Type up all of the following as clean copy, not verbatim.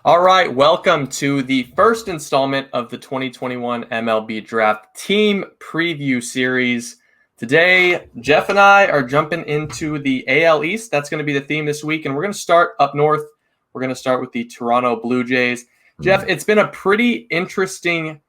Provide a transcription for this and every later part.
All right, welcome to the first installment of the 2021 MLB Draft Team Preview Series. Today, Jeff and I are jumping into the AL East. That's going to be the theme this week, and we're going to start up north. We're going to start with the Toronto Blue Jays. Jeff, it's been a pretty interesting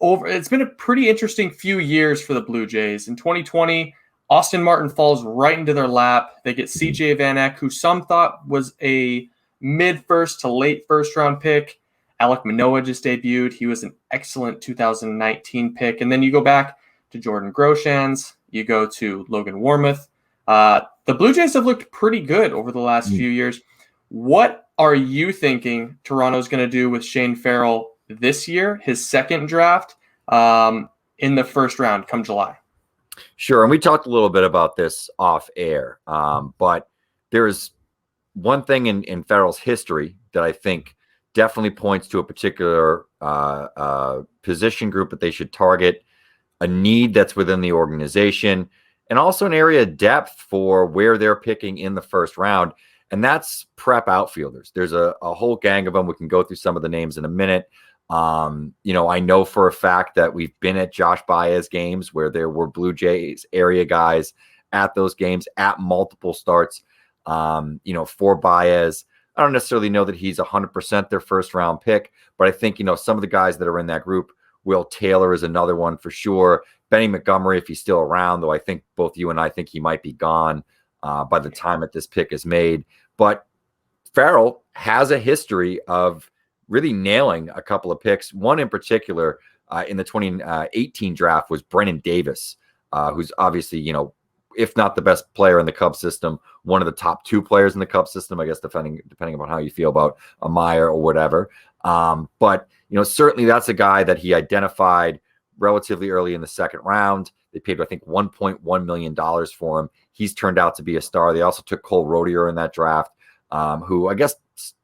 few years for the Blue Jays. In 2020, Austin Martin falls right into their lap. They get CJ Van Eck, who some thought was a mid-first to late first-round pick. Alek Manoah just debuted. He was an excellent 2019 pick. And then you go back to Jordan Groshans. You go to Logan Warmoth. The Blue Jays have looked pretty good over the last few years. What are you thinking Toronto's going to do with Shane Farrell this year, his second draft, in the first round come July? Sure. And we talked a little bit about this off air, but there is one thing in Farrell's history that I think definitely points to a particular position group that they should target, a need that's within the organization, and also an area of depth for where they're picking in the first round. And that's prep outfielders. There's a whole gang of them. We can go through some of the names in a minute. I know for a fact that we've been at Josh Baez games where there were Blue Jays area guys at those games at multiple starts. For Baez, I don't necessarily know that he's 100% their first round pick, but I think, some of the guys that are in that group, Will Taylor is another one for sure. Benny Montgomery, if he's still around, though I think both you and I think he might be gone by the time that this pick is made. But Farrell has a history of really nailing a couple of picks. One in particular in the 2018 draft was Brennan Davis, who's obviously, if not the best player in the Cubs system, one of the top two players in the Cubs system, I guess, depending on how you feel about a Meyer or whatever. But certainly that's a guy that he identified relatively early in the second round. They paid, I think, $1.1 million for him. He's turned out to be a star. They also took Cole Rodier in that draft, who I guess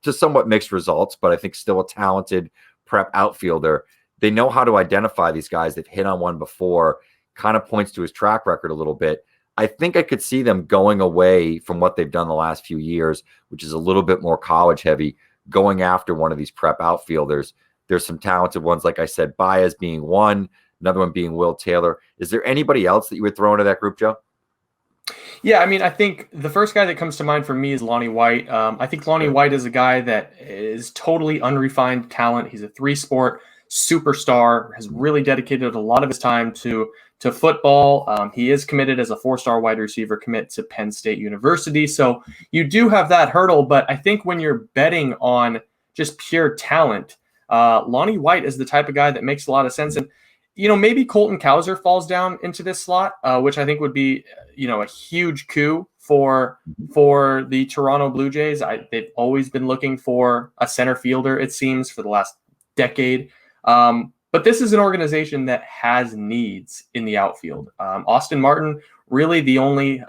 to somewhat mixed results, but I think still a talented prep outfielder. They know how to identify these guys. They've hit on one before. Kind of points to his track record a little bit. I think I could see them going away from what they've done the last few years, which is a little bit more college heavy, going after one of these prep outfielders. There's some talented ones, like I said, Baez being one, another one being Will Taylor. Is there anybody else that you would throw into that group, Joe? Yeah, I think the first guy that comes to mind for me is Lonnie White. I think Lonnie White is a guy that is totally unrefined talent. He's a three-sport superstar, has really dedicated a lot of his time to football. He is committed as a four-star wide receiver commit to Penn State University. So you do have that hurdle, but I think when you're betting on just pure talent, Lonnie White is the type of guy that makes a lot of sense. And, maybe Colton Cowser falls down into this slot, which I think would be, a huge coup for the Toronto Blue Jays. They've always been looking for a center fielder, it seems, for the last decade. But this is an organization that has needs in the outfield. Austin Martin, really the only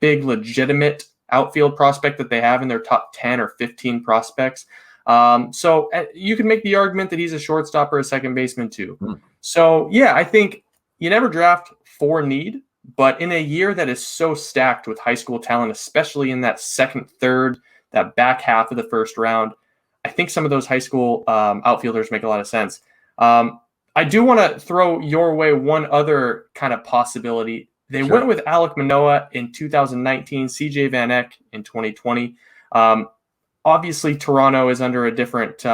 big legitimate outfield prospect that they have in their top 10 or 15 prospects. So you can make the argument that he's a shortstop or a second baseman too. So, yeah, I think you never draft for need, but in a year that is so stacked with high school talent, especially in that second, third, that back half of the first round, I think some of those high school outfielders make a lot of sense. I do want to throw your way one other kind of possibility. They went with Alek Manoah in 2019, CJ Van Eck in 2020. Obviously, Toronto is under a different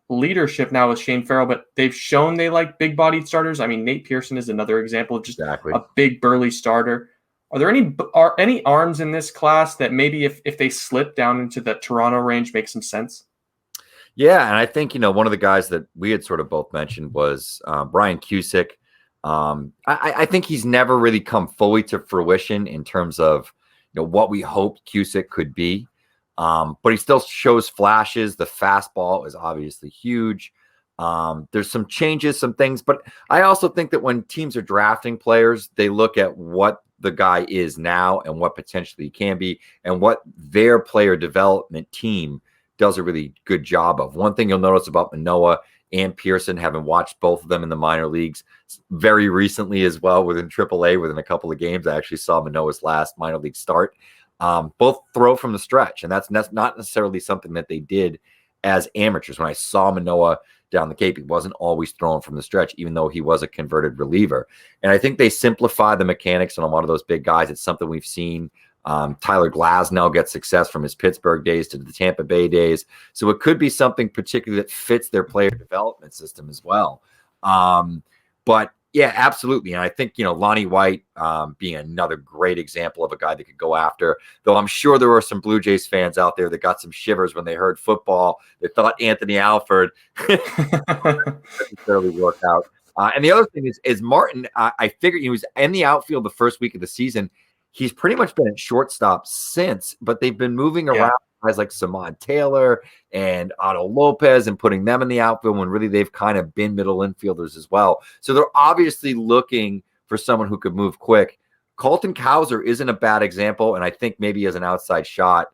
leadership now with Shane Farrell, but they've shown they like big-bodied starters. I mean, Nate Pearson is another example of just a big, burly starter. Are there any arms in this class that maybe if they slip down into the Toronto range make some sense? Yeah, and I think, one of the guys that we had sort of both mentioned was Brian Cusick. I think he's never really come fully to fruition in terms of what we hoped Cusick could be. But he still shows flashes. The fastball is obviously huge. There's some changes, some things. But I also think that when teams are drafting players, they look at what the guy is now and what potentially he can be and what their player development team does a really good job of. One thing you'll notice about Manoah and Pearson, having watched both of them in the minor leagues very recently as well within AAA, within a couple of games. I actually saw Manoah's last minor league start. Both throw from the stretch, and that's not necessarily something that they did as amateurs. When I saw Manoah down the Cape, he wasn't always throwing from the stretch, even though he was a converted reliever. And I think they simplify the mechanics on a lot of those big guys. It's something we've seen. Tyler Glasnow gets success from his Pittsburgh days to the Tampa Bay days. So it could be something particularly that fits their player development system as well. But yeah, absolutely. And I think, Lonnie White being another great example of a guy that could go after, though I'm sure there were some Blue Jays fans out there that got some shivers when they heard football. They thought Anthony Alford necessarily work out. And the other thing is Martin, I figured he was in the outfield the first week of the season. He's pretty much been at shortstop since, but they've been moving around guys like Samad Taylor and Otto Lopez and putting them in the outfield when really they've kind of been middle infielders as well. So they're obviously looking for someone who could move quick. Colton Cowser isn't a bad example, and I think maybe as an outside shot,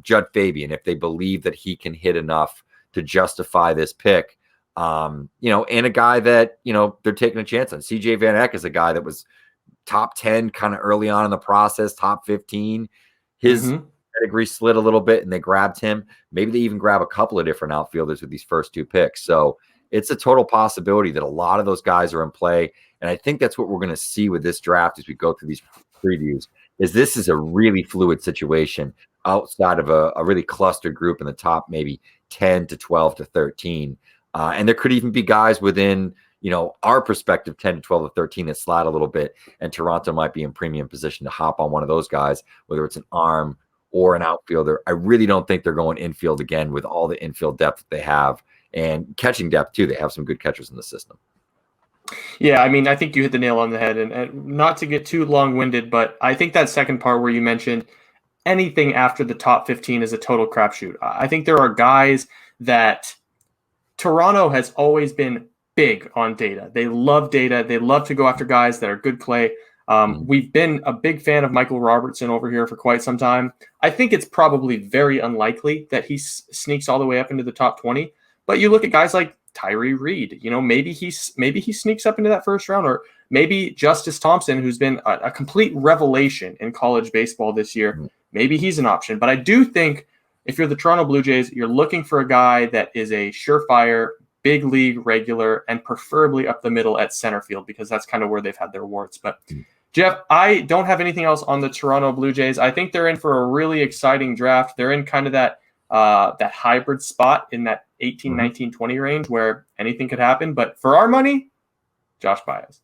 Judd Fabian, if they believe that he can hit enough to justify this pick, and a guy that, they're taking a chance on. CJ Van Eck is a guy that was top 10 kind of early on in the process, top 15. His pedigree slid a little bit and they grabbed him. Maybe they even grab a couple of different outfielders with these first two picks. So it's a total possibility that a lot of those guys are in play. And I think that's what we're going to see with this draft as we go through these previews, is this is a really fluid situation outside of a really clustered group in the top maybe 10 to 12 to 13. And there could even be guys within, our perspective, 10 to 12 to 13 that slide a little bit. And Toronto might be in premium position to hop on one of those guys, whether it's an arm or an outfielder. I really don't think they're going infield again with all the infield depth that they have, and catching depth too. They have some good catchers in the system. Yeah, I mean, I think you hit the nail on the head, and not to get too long-winded, but I think that second part where you mentioned anything after the top 15 is a total crapshoot. I think there are guys that Toronto has always been big on data. They love data. They love to go after guys that are good play. We've been a big fan of Michael Robertson over here for quite some time. I think it's probably very unlikely that he sneaks all the way up into the top 20. But you look at guys like Tyree Reed. Maybe he sneaks up into that first round, or maybe Justice Thompson, who's been a complete revelation in college baseball this year. Maybe he's an option. But I do think if you're the Toronto Blue Jays, you're looking for a guy that is a surefire big league regular, and preferably up the middle at center field, because that's kind of where they've had their warts. But Jeff, I don't have anything else on the Toronto Blue Jays. I think they're in for a really exciting draft. They're in kind of that hybrid spot in that 18, 19, 20 range where anything could happen. But for our money, Josh Baez.